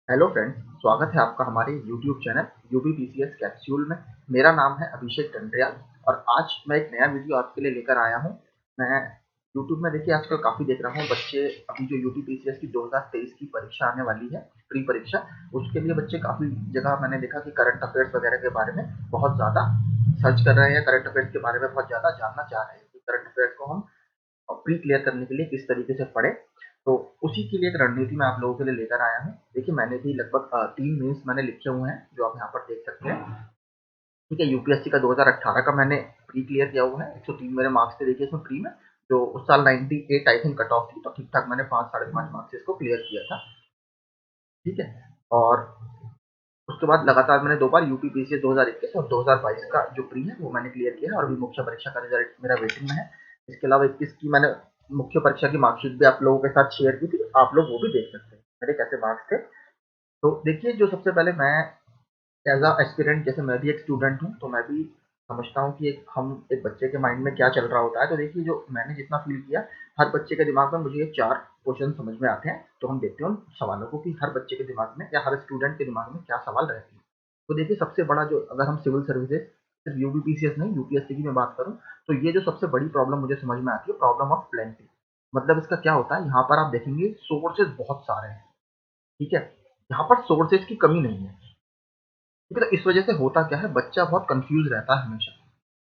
Hello friends, स्वागत है आपका हमारे यूट्यूब चैनल यूपीपीसीएस कैप्सूल में। मेरा नाम है अभिषेक टंडरियाल और आज मैं एक नया वीडियो आपके लिए लेकर आया हूं। मैं यूट्यूब में देखिए आजकल काफ़ी देख रहा हूं बच्चे अभी जो यूपीपीसीएस की 2023 की परीक्षा आने वाली है, प्री परीक्षा, उसके लिए बच्चे काफ़ी जगह मैंने देखा कि करंट अफेयर्स वगैरह के बारे में बहुत ज़्यादा सर्च कर रहे हैं, करंट अफेयर्स के बारे में बहुत ज़्यादा जानना चाह रहे हैं कि करंट अफेयर्स को हम प्री क्लियर करने के लिए किस तरीके से पढ़े। तो उसी के लिए एक रणनीति मैं आप लोगों के लिए लेकर आया हूँ। देखिए मैंने भी लगभग 3 मेंस मैंने लिखे हुए हैं जो आप यहाँ पर देख सकते हैं। ठीक है, यूपीएससी का 2018 का मैंने प्री क्लियर किया हुआ है। 103 मेरे मार्क्स थे देखिए इसमें प्री में। जो उस साल 98 आई थिंक कट ऑफ थी, तो ठीक ठाक मैंने 5 साढ़े 5 मार्क्स से इसको क्लियर किया था। ठीक है, और उसके बाद लगातार मैंने 2 बार यूपीपीसीएस 2021 और 2022 का जो प्री है वो मैंने क्लियर किया है और अभी मुख्य परीक्षा का रिजल्ट मेरा वेटिंग में है। इसके अलावा 21 की मैंने मुख्य परीक्षा की मार्कशीट भी आप लोगों के साथ शेयर की थी, आप लोग वो भी देख सकते हैं मेरे कैसे मार्क्स थे। तो देखिए जो सबसे पहले मैं एज अ एस्पिरेंट, जैसे मैं भी एक स्टूडेंट हूँ, तो मैं भी समझता हूँ कि एक बच्चे के माइंड में क्या चल रहा होता है। तो देखिए जो मैंने जितना फील किया, हर बच्चे के दिमाग में मुझे ये 4 क्वेश्चन समझ में आते हैं। तो हम देखते हैं उन सवालों को कि हर बच्चे के दिमाग में या हर स्टूडेंट के दिमाग में क्या सवाल रहते हैं। तो देखिए सबसे बड़ा जो, अगर हम सिविल सर्विसेज सिर्फ यूपीपीसीएस नहीं यूपीएससी की मैं बात करूँ, तो ये जो सबसे बड़ी प्रॉब्लम मुझे समझ में आती है, प्रॉब्लम ऑफ प्लेंटी। मतलब इसका क्या होता है, यहाँ पर आप देखेंगे सोर्सेज बहुत सारे हैं। ठीक है, यहाँ पर सोर्सेज की कमी नहीं है। ठीक है, तो इस वजह से होता क्या है, बच्चा बहुत कंफ्यूज रहता है हमेशा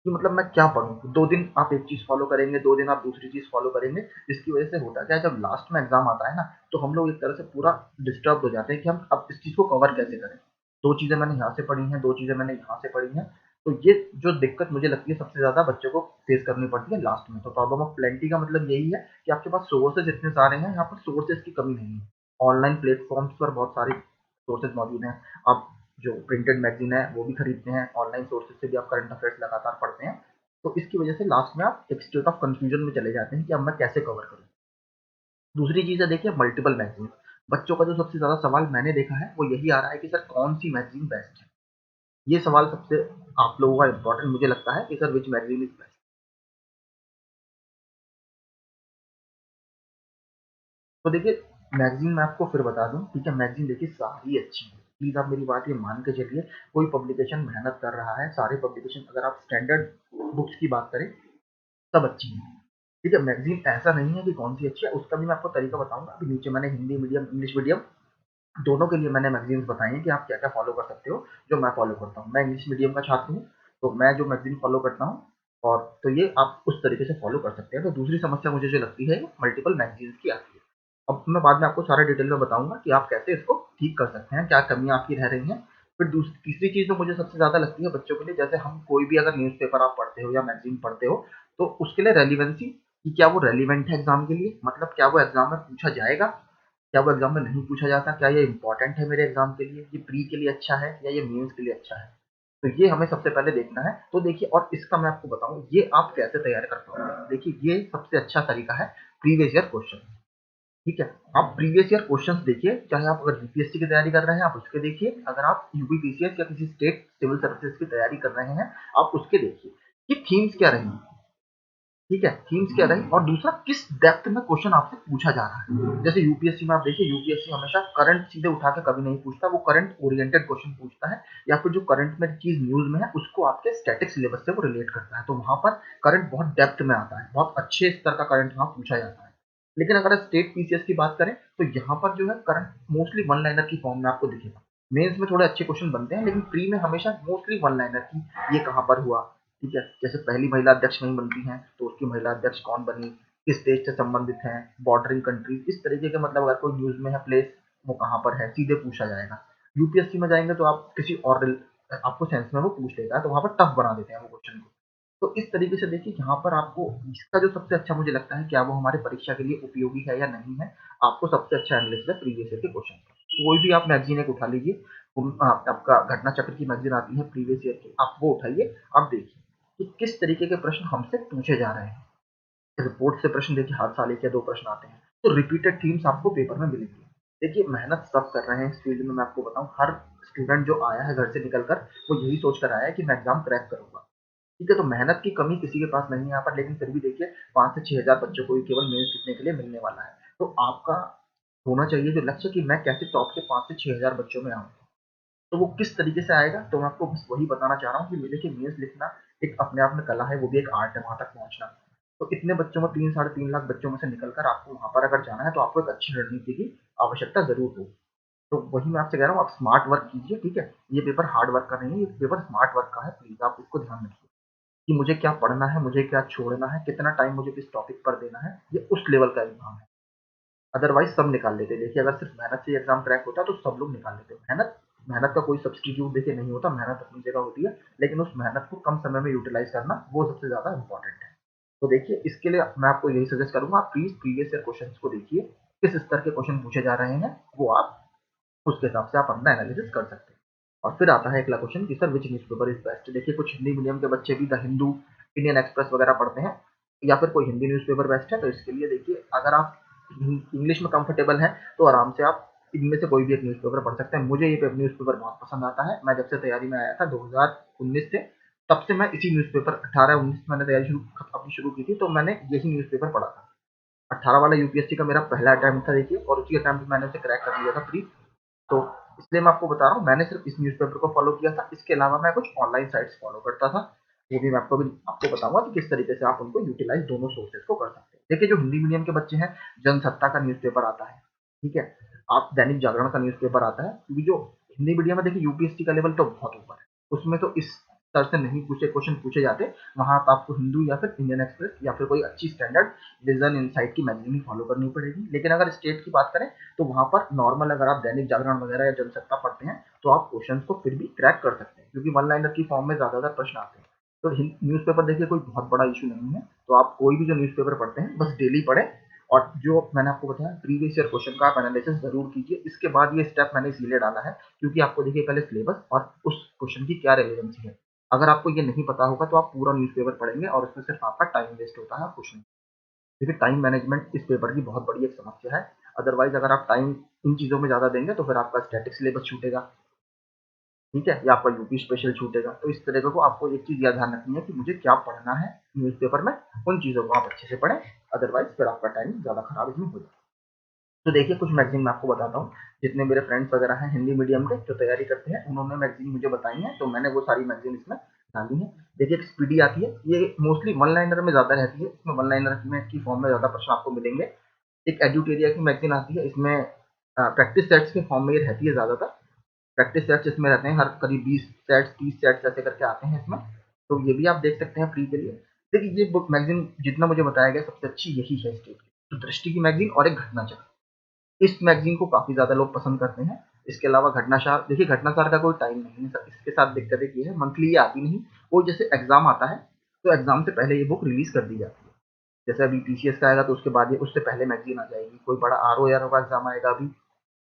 कि मतलब मैं क्या पढ़ूँ। 2 दिन आप एक चीज़ फ़ॉलो करेंगे, 2 दिन आप दूसरी चीज़ फ़ॉलो करेंगे। जिसकी वजह से होता क्या है, जब लास्ट में एग्ज़ाम आता है ना, तो हम लोग एक तरह से पूरा डिस्टर्ब हो जाते हैं कि हम अब इस चीज़ को कवर कैसे करें। 2 चीज़ें मैंने यहाँ से पढ़ी हैं, 2 चीज़ें मैंने यहाँ से पढ़ी हैं। तो ये जो दिक्कत मुझे लगती है सबसे ज़्यादा बच्चों को फेस करनी पड़ती है लास्ट में। तो प्रॉब्लम ऑफ प्लेंटी का मतलब यही है कि आपके पास सोर्सेज़ इतने सारे हैं, यहाँ पर सोर्सेज़ की कमी नहीं है। ऑनलाइन प्लेटफ़ॉर्म्स पर बहुत सारे सोर्सेज़ मौजूद हैं। आप जो प्रिंटेड मैगज़ीन है वो भी खरीदते हैं, ऑनलाइन सोर्सेज़ से भी आप करंट अफेयर्स लगातार पढ़ते हैं। तो इसकी वजह से लास्ट में आप एक स्टेट ऑफ कंफ्यूजन में चले जाते हैं कि अब मैं कैसे कवर करूँ। दूसरी चीज़ है देखिए मल्टीपल मैगज़ीन। बच्चों का जो सबसे ज़्यादा सवाल मैंने देखा है वो यही आ रहा है कि सर कौन सी मैगज़ीन बेस्ट है? ये सवाल सबसे आप लोगों का इम्पोर्टेंट मुझे लगता है कि sir which magazine is best. तो देखिए मैगज़ीन मैं आपको फिर बता दूँ, ठीक है, मैगज़ीन देखिए सारी अच्छी है। प्लीज़ आप मेरी बात ये मान के चलिए, कोई पब्लिकेशन मेहनत कर रहा है, सारे पब्लिकेशन अगर आप स्टैंडर्ड बुक्स की बात करें, सब अच्छी हैं। ठीक है, मैगज़ीन ऐसा नहीं है कि कौन-सी अच्छी है, उसका भी मैं आपको तरीका बताऊँगा। अभी नीचे मैंने हिंदी मीडियम, इंग्लिश मीडियम दोनों के लिए मैंने मैगज़ीन्स बताई हैं कि आप क्या-क्या फ़ॉलो कर सकते हो, जो मैं फ़ॉलो करता हूँ। मैं इंग्लिश मीडियम का छात्र हूँ, तो मैं जो मैगज़ीन फ़ॉलो करता हूँ, और तो ये आप उस तरीके से फ़ॉलो कर सकते हैं। तो दूसरी समस्या मुझे जो लगती है, मल्टीपल मैगज़ीन्स की आती है। अब मैं बाद में आपको सारा डिटेल में बताऊँगा कि आप कैसे इसको ठीक कर सकते हैं, क्या कमियाँ आपकी रह रही हैं। फिर तीसरी चीज़ जो मुझे सबसे ज़्यादा लगती है बच्चों के लिए, जैसे हम कोई भी अगर न्यूज़पेपर आप पढ़ते हो या मैगज़ीन पढ़ते हो, तो उसके लिए रेलेवेंसी, कि क्या वो रेलेवेंट है एग्ज़ाम के लिए, मतलब क्या वो एग्ज़ाम में पूछा जाएगा, क्या वो एग्ज़ाम में नहीं पूछा जाता, क्या ये इम्पोर्टेंट है मेरे एग्ज़ाम के लिए, ये प्री के लिए अच्छा है या ये मेंस के लिए अच्छा है। तो ये हमें सबसे पहले देखना है। तो देखिए, और इसका मैं आपको बताऊँ ये आप कैसे तैयार कर पाओगे। देखिए ये सबसे अच्छा तरीका है प्रीवियस ईयर क्वेश्चन। ठीक है, आप प्रीवियस ईयर क्वेश्चंस देखिए, चाहे आप अगर यूपीएससी की तैयारी कर रहे हैं आप उसके देखिए, अगर आप यूपीपीसीएस या किसी स्टेट सिविल सर्विसेज की तैयारी कर रहे हैं आप उसके देखिए कि थीम्स क्या रही। ठीक है, थीम्स क्या रही, और दूसरा किस डेप्थ में क्वेश्चन आपसे पूछा जा रहा है। जैसे यूपीएससी में आप देखिए, यूपीएससी हमेशा करंट सीधे उठा के कभी नहीं पूछता, वो करंट ओरिएंटेड क्वेश्चन पूछता है, या फिर जो करंट में चीज न्यूज में है उसको आपके स्टैटिक सिलेबस से वो रिलेट करता है। तो वहां पर करंट बहुत डेप्थ में आता है, बहुत अच्छे स्तर का करंट वहां पूछा जाता है। लेकिन अगर स्टेट पीसीएस की बात करें, तो यहाँ पर जो है करंट मोस्टली वन लाइनर की फॉर्म में आपको दिखेगा। मेंस में थोड़े अच्छे क्वेश्चन बनते हैं, लेकिन प्री में हमेशा मोस्टली वन लाइनर की, ये कहाँ पर हुआ। ठीक है, जैसे पहली महिला अध्यक्ष नहीं बनती हैं, तो उसकी महिला अध्यक्ष कौन बनी, किस देश से संबंधित है, बॉर्डरिंग कंट्रीज, इस तरीके के, मतलब अगर कोई न्यूज में है प्लेस, वो कहाँ पर है, सीधे पूछा जाएगा। यूपीएससी में जाएंगे तो आप किसी और आपको सेंस में वो पूछ लेगा, तो वहां पर टफ बना देते हैं वो क्वेश्चन को। तो इस तरीके से देखिए यहाँ पर आपको, इसका जो सबसे अच्छा मुझे लगता है क्या वो हमारे परीक्षा के लिए उपयोगी है या नहीं है, आपको सबसे अच्छा एनालिसिस है प्रीवियस ईयर के क्वेश्चन का। कोई भी आप मैगजीन एक उठा लीजिए, आपका घटना चक्र की मैगजीन आती है प्रीवियस ईयर की, आप वो उठाइए, आप देखिए कि किस तरीके के प्रश्न हमसे पूछे जा रहे हैं। रिपोर्ट से प्रश्न देखिए हर साल 1 या 2 प्रश्न आते हैं, तो रिपीटेड थीम्स आपको पेपर में मिलेंगी। देखिए मेहनत सब कर रहे हैं इस फील्ड में, मैं आपको बताऊँ, हर स्टूडेंट जो आया है घर से निकल कर, वो यही सोच कर आया है कि मैं एग्जाम क्रैक करूंगा। ठीक है, तो मेहनत की कमी किसी के पास नहीं है यहाँ पर, लेकिन फिर भी देखिए 5 से 6 हज़ार बच्चों को ही केवल मेंस लिखने के लिए मिलने वाला है। तो आपका होना चाहिए जो लक्ष्य कि मैं कैसे टॉप के 5 से 6,000 बच्चों में आऊँ। तो वो किस तरीके से आएगा, तो मैं आपको बस वही बताना चाह रहा हूँ कि देखिए मेंस लिखना एक अपने आप में कला है, वो भी एक आर्ट है वहाँ तक पहुँचना। तो इतने बच्चों में 3 साढ़े 3 लाख बच्चों में से निकल कर आपको वहाँ पर अगर जाना है, तो आपको एक अच्छी रणनीति की आवश्यकता ज़रूर होगी। तो वही मैं आपसे कह रहा हूँ, आप स्मार्ट वर्क कीजिए, ठीक है? ये पेपर हार्ड वर्क का नहीं है, ये पेपर स्मार्ट वर्क का है, प्लीज़ आप इसको ध्यान रखिए कि मुझे क्या पढ़ना है, मुझे क्या छोड़ना है, कितना टाइम मुझे किस टॉपिक पर देना है, ये उस लेवल का एग्ज़ाम है। अदरवाइज़ सब निकाल लेते हैं। देखिए अगर सिर्फ़ मेहनत से एग्ज़ाम क्रैक होता तो सब लोग निकाल लेते। मेहनत मेहनत का कोई सब्स्टिट्यूट देखिए नहीं होता, मेहनत अपनी जगह होती है, लेकिन उस मेहनत को कम समय में यूटिलाइज़ करना वो सबसे ज़्यादा इम्पोर्टेंट है। तो देखिए इसके लिए मैं आपको यही सजेस्ट करूँगा, आप प्लीज़ प्रीवियस ईयर क्वेश्चन्स को देखिए, किस स्तर के क्वेश्चन पूछे जा रहे हैं, वो आप उसके हिसाब से आप अपना एनालिसिस कर सकते हैं। और फिर आता है अगला क्वेश्चन कि sir which newspaper is best? देखिए कुछ हिंदी मीडियम के बच्चे भी द हिंदू, इंडियन एक्सप्रेस वगैरह पढ़ते हैं, या फिर कोई हिंदी न्यूज़पेपर बेस्ट है, तो इसके लिए देखिए अगर आप इंग्लिश में कंफर्टेबल हैं, तो आराम से आप इनमें से कोई भी एक न्यूज़पेपर पढ़ सकते हैं। मुझे ये न्यूज़पेपर बहुत पसंद आता है। मैं जब से तैयारी में आया था 2019 से, तब से मैं इसी न्यूज़पेपर 18-19 मैंने तैयारी अपनी शुरू की थी, तो मैंने यही न्यूज़पेपर पढ़ा था। 18 वाला यूपीएससी का मेरा पहला अटेम्प्ट था देखिए, और उसी अटेम्प्ट में मैंने उसे क्रैक कर लिया था प्री। तो इसलिए मैं आपको बता रहा हूँ, मैंने सिर्फ इस न्यूज़पेपर को फॉलो किया था। इसके अलावा मैं कुछ ऑनलाइन साइट्स फॉलो करता था। वो भी मैं आपको बताऊँगा कि किस तरीके से आप उनको यूटिलाइज़ दोनों सोर्सेज़ को कर सकते हैं। देखिए जो हिंदी मीडियम के बच्चे हैं, जनसत्ता का न्यूज़पेपर आता है, ठीक है? आप दैनिक जागरण का न्यूज़पेपर आता है, क्योंकि जो हिंदी मीडियम में देखिए यूपीएससी का लेवल तो बहुत ऊपर है। उसमें तो इस स्तर से नहीं पूछे क्वेश्चन पूछे जाते। वहाँ तो आपको हिंदू या फिर इंडियन एक्सप्रेस या फिर कोई अच्छी स्टैंडर्ड विज़न इनसाइट की मैगज़ीन ही फॉलो करनी पड़ेगी। लेकिन अगर स्टेट की बात करें, तो वहाँ पर नॉर्मल अगर आप दैनिक जागरण वगैरह या जनसत्ता पढ़ते हैं, तो आप क्वेश्चंस को फिर भी क्रैक कर सकते हैं, क्योंकि वन लाइनर की फॉर्म में ज़्यादातर प्रश्न आते हैं। तो न्यूज़पेपर देखिए कोई बहुत बड़ा इशू नहीं है, तो आप कोई भी जो न्यूज़पेपर पढ़ते हैं बस डेली पढ़ें, और जो मैंने आपको बताया प्रीवियस ईयर क्वेश्चन का आप एनालिसिस ज़रूर कीजिए। इसके बाद ये स्टेप मैंने इसीलिए डाला है, क्योंकि आपको देखिए पहले सिलेबस और उस क्वेश्चन की क्या रेलेवेंसी है। अगर आपको ये नहीं पता होगा, तो आप पूरा न्यूज़पेपर पढ़ेंगे और उसमें सिर्फ आपका टाइम वेस्ट होता है और कुछ नहीं। देखिए टाइम मैनेजमेंट इस पेपर की बहुत बड़ी एक समस्या है। अदरवाइज़ अगर आप टाइम इन चीज़ों में ज़्यादा देंगे, तो फिर आपका स्टैटिक सिलेबस छूटेगा, ठीक है? या आपका यूपी स्पेशल छूटेगा। तो इस तरीके को आपको एक चीज़ याद ध्यान रखनी है कि मुझे क्या पढ़ना है न्यूज़पेपर में, उन चीज़ों को आप अच्छे से पढ़ें, अदरवाइज़ फिर आपका टाइम ज़्यादा खराब इसमें हो जाएगा। तो देखिए कुछ मैगज़ीन मैं आपको बताता हूँ, जितने मेरे फ्रेंड्स वगैरह हैं हिंदी मीडियम के जो तैयारी करते हैं, उन्होंने मैगज़ीन मुझे बताई हैं, तो मैंने वो सारी मैगज़ीन इसमें डाली हैं। देखिए एक स्पीडी आती है, ये मोस्टली वन लाइनर में ज़्यादा रहती है, इसमें वन लाइनर में की फॉर्म में ज़्यादा प्रश्न आपको मिलेंगे। एक एड्यूटेरिया की मैगज़ीन आती है, इसमें प्रैक्टिस सेट्स के फॉर्म में ये रहती है ज़्यादातर। प्रैक्टिस सेट्स इसमें रहते हैं, हर करीब 20 सेट्स 30 सेट्स ऐसे करके आते हैं इसमें, तो ये भी आप देख सकते हैं फ्री के लिए। देखिए ये बुक मैगज़ीन जितना मुझे बताया गया सबसे अच्छी यही है स्टेट की, तो दृष्टि की मैगज़ीन और एक घटनाचक्र। इस मैगज़ीन को काफ़ी ज़्यादा लोग पसंद करते हैं। इसके अलावा घटनासार, देखिए घटनासार का कोई टाइम नहीं है सर, इसके साथ दिक्कत एक ये है, मंथली ये आती नहीं। वो जैसे एग्ज़ाम आता है, तो एग्ज़ाम से पहले ये बुक रिलीज़ कर दी जाती है। जैसे अभी टीसीएस का आएगा, तो उसके बाद ये उससे पहले मैगज़ीन आ जाएगी। कोई बड़ा आरओ एआरओ का एग्ज़ाम आएगा अभी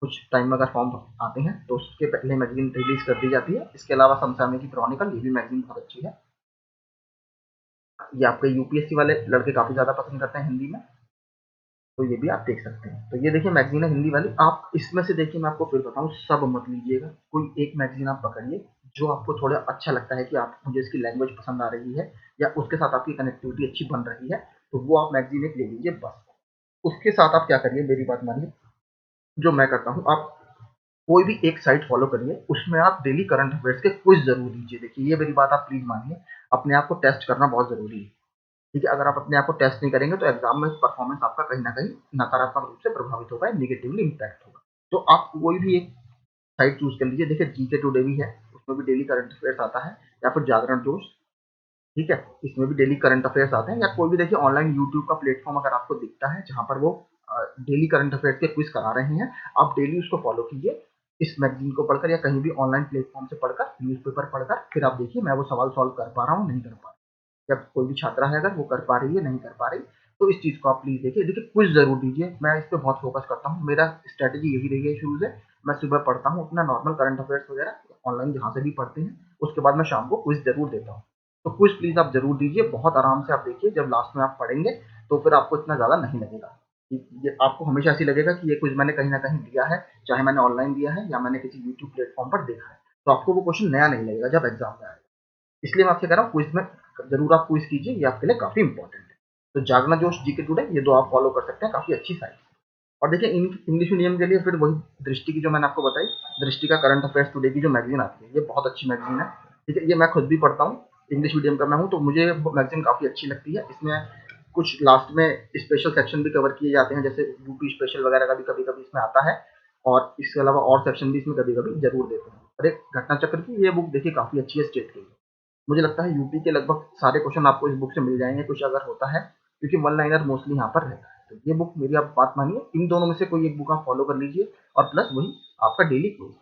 कुछ टाइम में, अगर फॉर्म आते हैं, तो उसके पहले मैगज़ीन रिलीज़ कर दी जाती है। इसके अलावा समसामयिकी क्रॉनिकल, ये भी मैगज़ीन बहुत अच्छी है। ये आपके यूपीएससी वाले लड़के काफ़ी ज़्यादा पसंद करते हैं हिंदी में। तो ये भी आप देख सकते हैं। तो ये देखिए मैगज़ीन है हिंदी वाली, आप इसमें से देखिए मैं आपको फिर बताऊँ, सब मत लीजिएगा। कोई एक मैगज़ीन आप पकड़िए, जो आपको थोड़ा अच्छा लगता है कि आप मुझे इसकी लैंग्वेज पसंद आ रही है, या उसके साथ आपकी कनेक्टिविटी अच्छी बन रही है, तो वो आप मैगज़ीन एक ले लीजिए बस। उसके साथ आप क्या करिए, मेरी बात मानिए, जो मैं करता हूँ, आप कोई भी एक साइट फॉलो करिए, उसमें आप डेली करंट अफेयर्स के क्विज़ ज़रूर लीजिए। देखिए ये मेरी बात आप प्लीज़ मानिए, अपने आप को टेस्ट करना बहुत ज़रूरी है। ठीक है? अगर आप अपने आप को टेस्ट नहीं करेंगे, तो एग्ज़ाम में परफ़ॉर्मेंस आपका कहीं न कहीं नकारात्मक रूप से प्रभावित होगा, नेगेटिवली इम्पैक्ट होगा। तो आप कोई भी एक साइट चूज़ कर लीजिए। देखिए जीके टुडे भी है, उसमें भी डेली करंट अफेयर्स आता है, या फिर जागरण जोश, ठीक है? इसमें भी डेली करंट अफेयर्स आते हैं, या कोई भी देखिए ऑनलाइन यूट्यूब का प्लेटफ़ॉर्म अगर आपको दिखता है, जहाँ पर वो डेली करंट अफेयर्स के क्विज़ करा रहे हैं, आप डेली उसको फ़ॉलो कीजिए। इस मैगज़ीन को पढ़कर या कहीं भी ऑनलाइन प्लेटफ़ॉर्म से पढ़कर, न्यूज़पेपर पढ़कर, फिर आप देखिए मैं वो सवाल सॉल्व कर पा रहा हूँ, नहीं कर पा रहा हूँ। जब कोई भी छात्रा है, अगर वो कर पा रही है, नहीं कर पा रही, तो इस चीज़ को आप प्लीज़ देखिए। देखिए क्विज़ ज़रूर दीजिए, मैं इस पे बहुत फ़ोकस करता हूँ। मेरा स्ट्रैटेजी यही रही है शुरू से। मैं सुबह पढ़ता हूँ अपना नॉर्मल करंट अफेयर्स वगैरह, ऑनलाइन जहाँ से भी पढ़ते हैं, उसके बाद मैं शाम को क्विज़ ज़रूर देता हूँ। तो क्विज़ प्लीज़ आप ज़रूर दीजिए, बहुत आराम से आप देखिए, जब लास्ट में आप पढ़ेंगे, तो फिर आपको इतना ज़्यादा नहीं लगेगा। कि ये आपको हमेशा ऐसे ही लगेगा कि ये क्विज़ मैंने कहीं न कहीं दिया है, चाहे मैंने ऑनलाइन दिया है या मैंने किसी यूट्यूब प्लेटफ़ॉर्म पर देखा है। तो आपको वो क्वेश्चन नया नहीं लगेगा जब एग्ज़ाम में आएगा। इसलिए मैं आपसे कह रहा हूँ क्विज़ में ज़रूर आप क्विज़ कीजिए, ये आपके लिए काफ़ी इम्पोर्टेंट है। तो जागना जोश, जीके टुडे, ये 2 आप फॉलो कर सकते हैं, काफ़ी अच्छी साइट है। और देखिए इंग्लिश मीडियम के लिए फिर वही दृष्टि की जो मैंने आपको बताई, दृष्टि का करंट अफेयर्स टुडे की जो मैगजीन आती है, ये बहुत अच्छी मैगजीन है। ठीक है, ये मैं खुद भी पढ़ता हूँ, इंग्लिश मीडियम का मैं हूँ, तो मुझे मैगजीन काफ़ी अच्छी लगती है। इसमें कुछ लास्ट में स्पेशल सेक्शन भी कवर किए जाते हैं, जैसे यूपी स्पेशल वगैरह का भी कभी कभी इसमें आता है, और इसके अलावा और सेक्शन भी इसमें कभी कभी जरूर देते हैं। और एक घटना चक्र की ये बुक देखिए काफ़ी अच्छी है स्टेट के लिए। मुझे लगता है यूपी के लगभग सारे क्वेश्चन आपको इस बुक से मिल जाएंगे, कुछ अगर होता है, क्योंकि वन लाइनर मोस्टली यहाँ पर रहता है। तो ये बुक मेरी आप बात मानिए, इन दोनों में से कोई एक बुक आप फॉलो कर लीजिए, और प्लस वही आपका डेली क्लोज।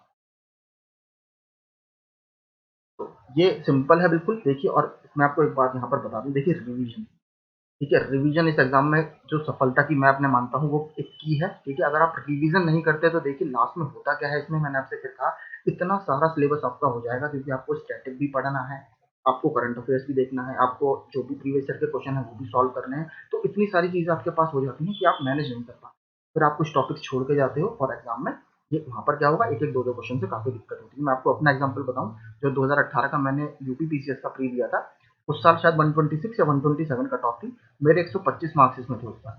तो ये सिंपल है बिल्कुल, देखिए। और मैं आपको एक बात यहाँ पर बता दूं, देखिए रिवीजन, ठीक है, रिवीजन इस एग्जाम में जो सफलता की मैं अपने मानता हूँ वो एक की है। ठीक है, अगर आप रिवीजन नहीं करते तो देखिए लास्ट में होता क्या है, इसमें मैंने आपसे फिर कहा, इतना सारा सिलेबस आपका हो जाएगा, क्योंकि आपको स्टैटिक भी पढ़ना है, आपको करंट अफेयर्स भी देखना है, आपको जो भी प्रीवियस ईयर के क्वेश्चन है वो भी सॉल्व करने हैं। तो इतनी सारी चीजें आपके पास हो जाती हैं कि आप मैनेज नहीं कर पाते, फिर आप कुछ टॉपिक्स छोड़ के जाते हो, और एग्जाम में ये वहाँ पर क्या होगा, एक एक दो दो क्वेश्चन से काफी दिक्कत होती है। मैं आपको अपना एग्जाम्पल बताऊं, जो 2018 का मैंने यूपी पीसीएस का प्री दिया था, उस साल शायद 126 या 127 कट ऑफ थी, मेरे 125 मार्क्स इसमें थे उस बार।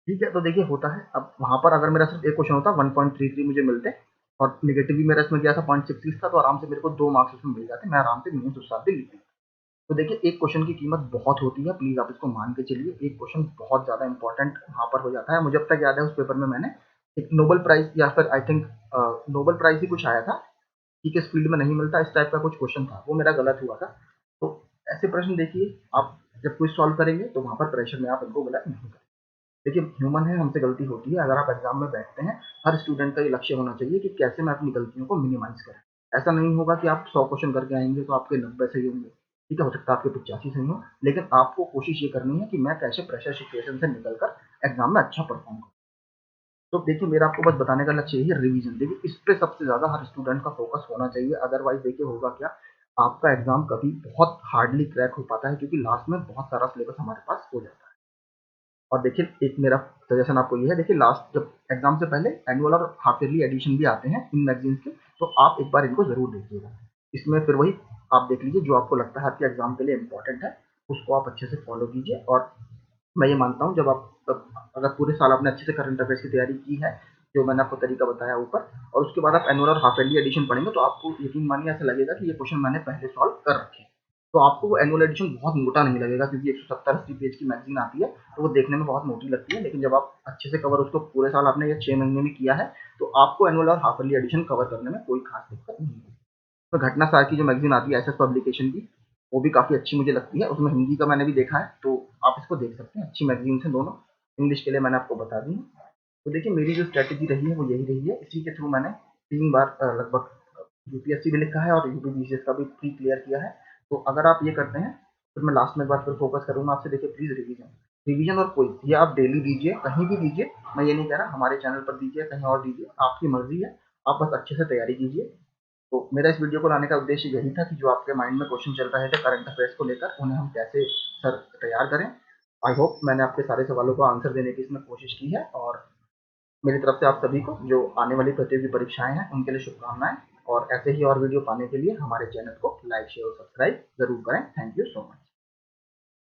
ठीक है, तो देखिए होता है, अब वहां पर अगर मेरा सिर्फ एक क्वेश्चन होता 1.33 मुझे मिलते, और निगेटिव भी मेरा इसमें गया था 0.66 था, तो आराम से मेरे को 2 मार्क्स इसमें मिल जाते, मैं आराम से मेंस उस साल भी लिख लेता। तो देखिए एक क्वेश्चन की कीमत बहुत होती है, प्लीज आप इसको मान के चलिए, एक क्वेश्चन बहुत ज्यादा इंपॉर्टेंट वहां पर हो जाता है। मुझे अब तक याद है उस पेपर में मैंने एक नोबल प्राइज, या फिर आई थिंक नोबल प्राइज ही कुछ आया था कि किस फील्ड में नहीं मिलता, इस टाइप का कुछ क्वेश्चन था, वो मेरा गलत हुआ था। तो ऐसे प्रश्न देखिए, आप जब क्विज सॉल्व करेंगे तो वहां पर प्रेशर में आप इनको गलत नहीं करें। देखिए ह्यूमन है, हमसे गलती होती है, अगर आप एग्जाम में बैठते हैं, हर स्टूडेंट का ये लक्ष्य होना चाहिए कि कैसे मैं अपनी गलतियों को मिनिमाइज करें। ऐसा नहीं होगा कि आप 100 क्वेश्चन करके आएंगे तो आपके 90 सही होंगे, ठीक है, हो सकता है आपके 85 सही हो, लेकिन आपको कोशिश ये करनी है कि मैं कैसे प्रेशर सिचुएशन से निकलकर एग्जाम में अच्छा परफॉर्म करूँ। तो देखिए मेरा आपको बस बताने का लक्ष्य यही है, रिवीजन। देखिए इस पे सबसे ज्यादा हर स्टूडेंट का फोकस होना चाहिए, अदरवाइज देखिए होगा क्या, आपका एग्जाम कभी बहुत हार्डली क्रैक हो पाता है, क्योंकि लास्ट में बहुत सारा सिलेबस हमारे पास हो जाता है। और देखिए एक मेरा सजेशन आपको ये है, देखिए लास्ट जब एग्जाम से पहले एनुअल और हाफ ईयरली एडिशन भी आते हैं इन मैगजीन्स के, तो आप एक बार इनको जरूर देखिएगा। इसमें फिर वही आप देख लीजिए जो आपको लगता है आपके एग्जाम के लिए इंपॉर्टेंट है, उसको आप अच्छे से फॉलो कीजिए। और मैं ये मानता हूँ, जब आप अगर पूरे साल आपने अच्छे से करंट अफेयर्स की तैयारी की है, जो मैंने आपको तरीका बताया ऊपर, और उसके बाद आप एनुअल और हाफ ईयरली एडिशन पढ़ेंगे, तो आपको यकीन मानिए ऐसा लगेगा कि ये क्वेश्चन मैंने पहले सॉल्व कर रखे हैं। तो आपको वो एनुअल एडिशन बहुत मोटा नहीं लगेगा, क्योंकि 170-80 पेज की मैगजीन आती है, तो वो देखने में बहुत मोटी लगती है, लेकिन जब आप अच्छे से कवर उसको पूरे साल आपने ये 6 महीने में किया है, तो आपको एनुअल और हाफ ईयरली एडिशन कवर करने में कोई खास दिक्कत नहीं होगी। तो घटना सार की जो मैगजीन आती है एसएस पब्लिकेशन की, वो भी काफ़ी अच्छी मुझे लगती है, उसमें हिंदी का मैंने भी देखा है, तो आप इसको देख सकते हैं, अच्छी मैगजीन है दोनों। इंग्लिश के लिए मैंने आपको बता दी है। तो देखिए मेरी जो स्ट्रैटेजी रही है वो यही रही है, इसी के थ्रू मैंने 3 बार लगभग यूपीएससी भी लिखा है और यूपीपीसीएस का भी प्री क्लियर किया है। तो अगर आप ये करते हैं, फिर मैं लास्ट में एक बार फिर फोकस करूंगा आपसे, देखिए प्लीज रिवीजन, रिवीजन और क्विज ये आप डेली दीजिए, कहीं भी दीजिए, मैं ये नहीं कह रहा हमारे चैनल पर दीजिए कहीं और दीजिए, आपकी मर्जी है, आप बस अच्छे से तैयारी कीजिए। तो मेरा इस वीडियो को लाने का उद्देश्य यही था कि जो आपके माइंड में क्वेश्चन चल रहे थे करंट अफेयर्स को लेकर, उन्हें हम कैसे सर तैयार करें। आई होप मैंने आपके सारे सवालों का आंसर देने की इसमें कोशिश की है, और मेरी तरफ से आप सभी को जो आने वाली प्रतियोगी परीक्षाएं हैं उनके लिए शुभकामनाएं। और ऐसे ही और वीडियो पाने के लिए हमारे चैनल को लाइक शेयर और सब्सक्राइब जरूर करें। Thank you so much.